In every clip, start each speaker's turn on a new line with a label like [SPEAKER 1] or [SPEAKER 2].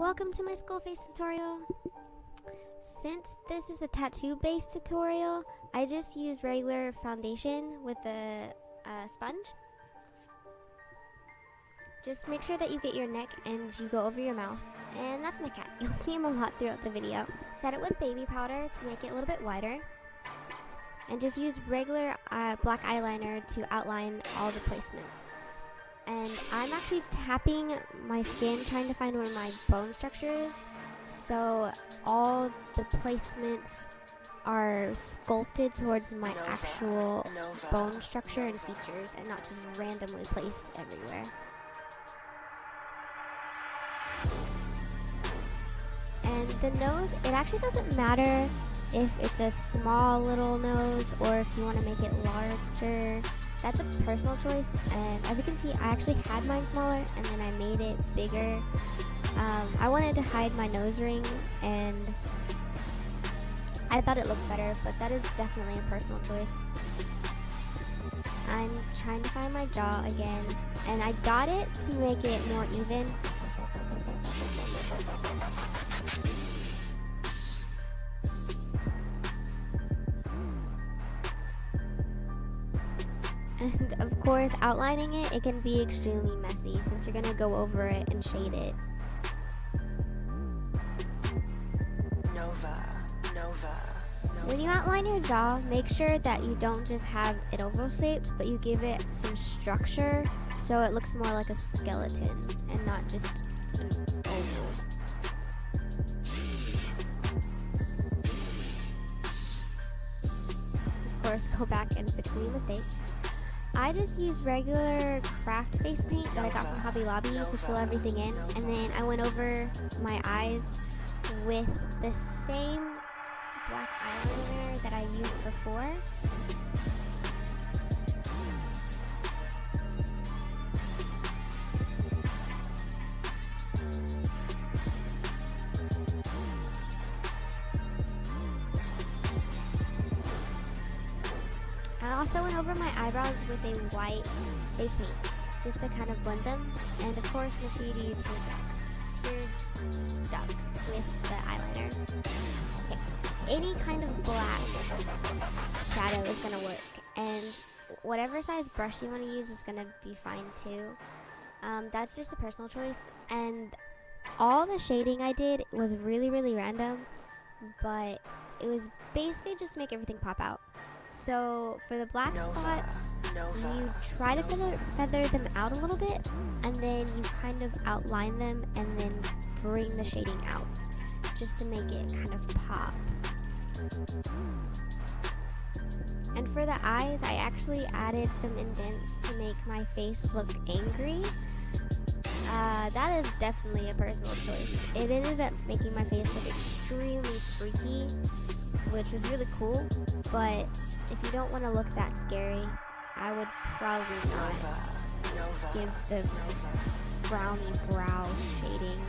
[SPEAKER 1] Welcome to my skull face tutorial. Since this is a tattoo based tutorial, I just use regular foundation with a sponge. Just make sure that you get your neck and you go over your mouth. And that's my cat. You'll see him a lot throughout the video. Set it with baby powder to make it a little bit wider. And just use regular black eyeliner to outline all the placement. And I'm actually tapping my skin, trying to find where my bone structure is. So all the placements are sculpted towards my actual bone structure and features, and not just randomly placed everywhere. And the nose, it actually doesn't matter if it's a small little nose or if you want to make it larger. That's a personal choice, and as you can see, I actually had mine smaller and then I made it bigger. I wanted to hide my nose ring and I thought it looked better, but that is definitely a personal choice. I'm trying to find my jaw again, and I dot it to make it more even. And of course, outlining it can be extremely messy since you're gonna go over it and shade it. When you outline your jaw, make sure that you don't just have it oval shaped, but you give it some structure so it looks more like a skeleton and not just an oval. Of course, go back and fix any mistakes. I just used regular craft face paint that I got from Hobby Lobby to fill everything in, and then I went over my eyes with the same black eyeliner that I used before. I also went over my eyebrows with a white face paint, just to kind of blend them. And of course, make sure you do tear ducts with the eyeliner. Okay. Any kind of black shadow is going to work. And whatever size brush you want to use is going to be fine too. That's just a personal choice. And all the shading I did was really random, but it was basically just to make everything pop out. So for the black spots, you try to feather them out a little bit, and then you kind of outline them and then bring the shading out just to make it kind of pop. And for the eyes, I actually added some indents to make my face look angry. That is definitely a personal choice. It ended up making my face look extremely freaky, which was really cool, but if you don't want to look that scary, I would probably not give the frowny brow shading.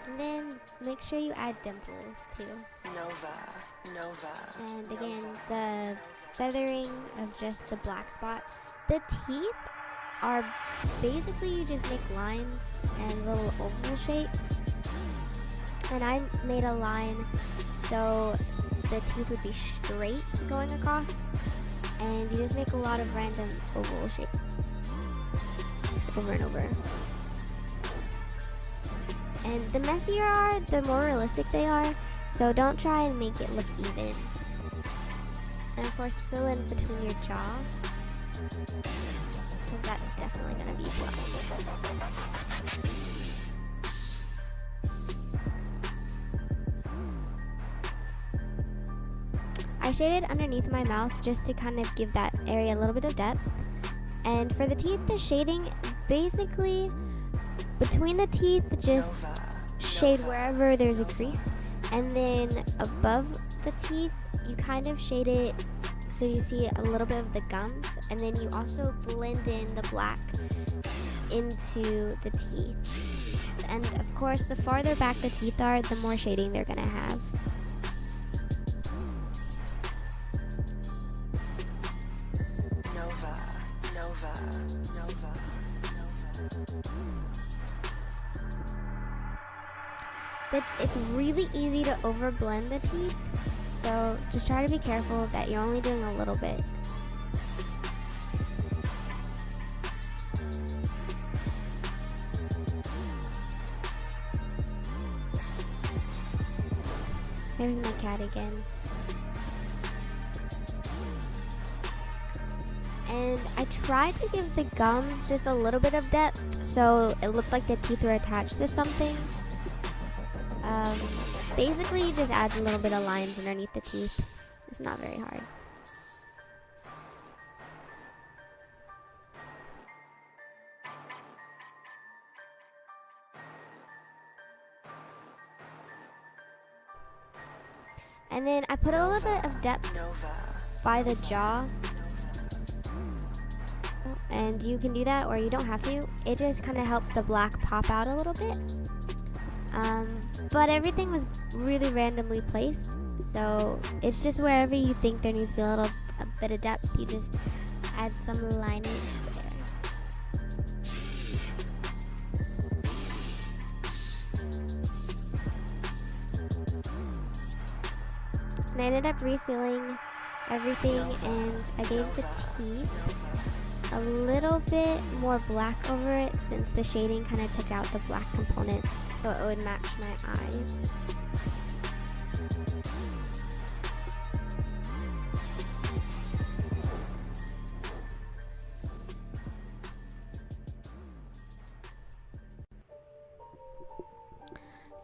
[SPEAKER 1] And then make sure you add dimples too. And again, the feathering of just the black spots. The teeth are basically you just make lines and little oval shapes. And I made a line so the teeth would be straight going across. And you just make a lot of random oval shapes over and over. And the messier you are, the more realistic they are. So don't try and make it look even. And of course, fill in between your jaw, because that's definitely going to be black. I shaded underneath my mouth just to kind of give that area a little bit of depth. And for the teeth, the shading, basically, between the teeth, just shade wherever there's a crease. And then above the teeth, you kind of shade it so you see a little bit of the gums. And then you also blend in the black into the teeth. And of course, the farther back the teeth are, the more shading they're going to have. It's really easy to overblend the teeth, so just try to be careful that you're only doing a little bit. There's my cat again. And I tried to give the gums just a little bit of depth so it looked like the teeth were attached to something. Basically, you just add a little bit of lines underneath the teeth. It's not very hard. And then I put a little bit of depth by the jaw. And you can do that or you don't have to. It just kind of helps the black pop out a little bit. But everything was really randomly placed, so it's just wherever you think there needs to be a bit of depth, you just add some lineage there. And I ended up refilling everything, and I gave the teeth a little bit more black over it since the shading kind of took out the black components so it would match my eyes.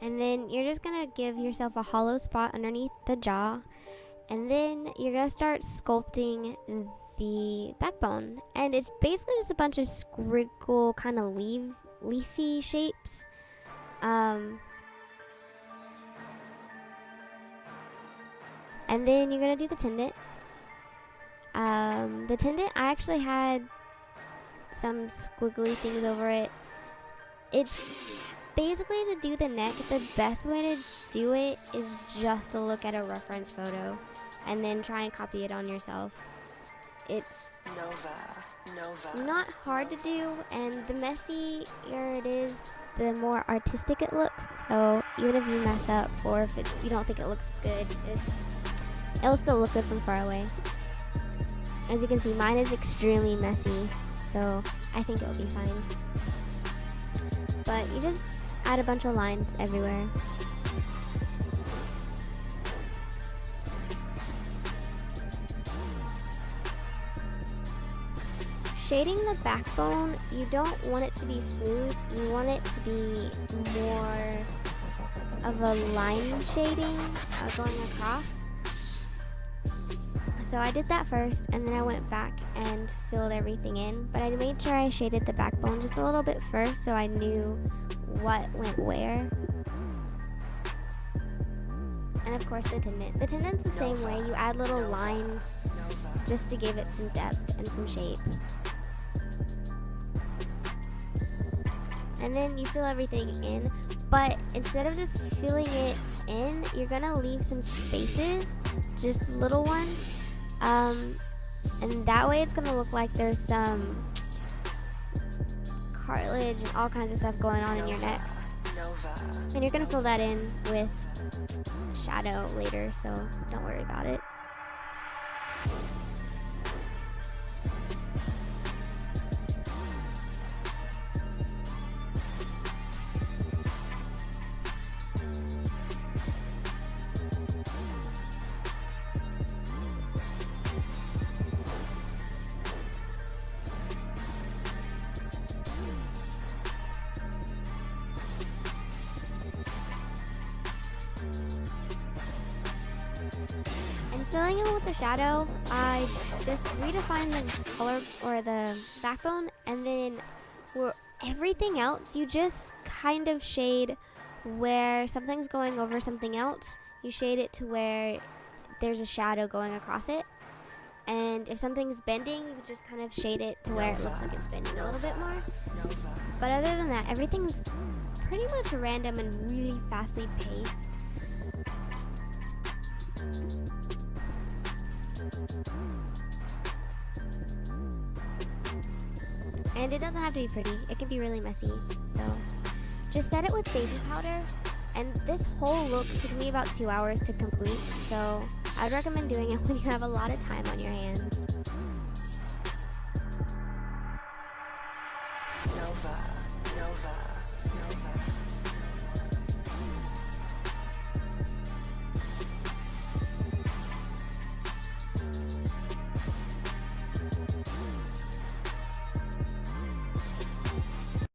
[SPEAKER 1] And then you're just gonna give yourself a hollow spot underneath the jaw, and then you're gonna start sculpting the backbone, and it's basically just a bunch of squiggle kind of leafy shapes. And then you're gonna do the tendon. The tendon, I actually had some squiggly things over it. It's basically to do the neck. The best way to do it is just to look at a reference photo and then try and copy it on yourself. It's not hard to do, and the messier it is, the more artistic it looks. So even if you mess up or if you don't think it looks good, it'll still look good from far away. As you can see, mine is extremely messy, so I think it'll be fine. But you just add a bunch of lines everywhere. Shading the backbone, you don't want it to be smooth, you want it to be more of a line shading going across. So I did that first, and then I went back and filled everything in, but I made sure I shaded the backbone just a little bit first so I knew what went where. And of course the tendon. The tendon's the same way, you add little lines just to give it some depth and some shape. And then you fill everything in, but instead of just filling it in, you're gonna leave some spaces, just little ones, and that way it's gonna look like there's some cartilage and all kinds of stuff going on in your neck. And you're gonna fill that in with shadow later, so don't worry about it. filling in with the shadow, I just redefine the color or the backbone, and then for everything else, you just kind of shade where something's going over something else. You shade it to where there's a shadow going across it. And if something's bending, you just kind of shade it to where it looks like it's bending a little bit more. But other than that, everything's pretty much random and really fastly paced. And it doesn't have to be pretty, it can be really messy. So just set it with baby powder. And this whole look took me about 2 hours to complete, so I'd recommend doing it when you have a lot of time on your hands.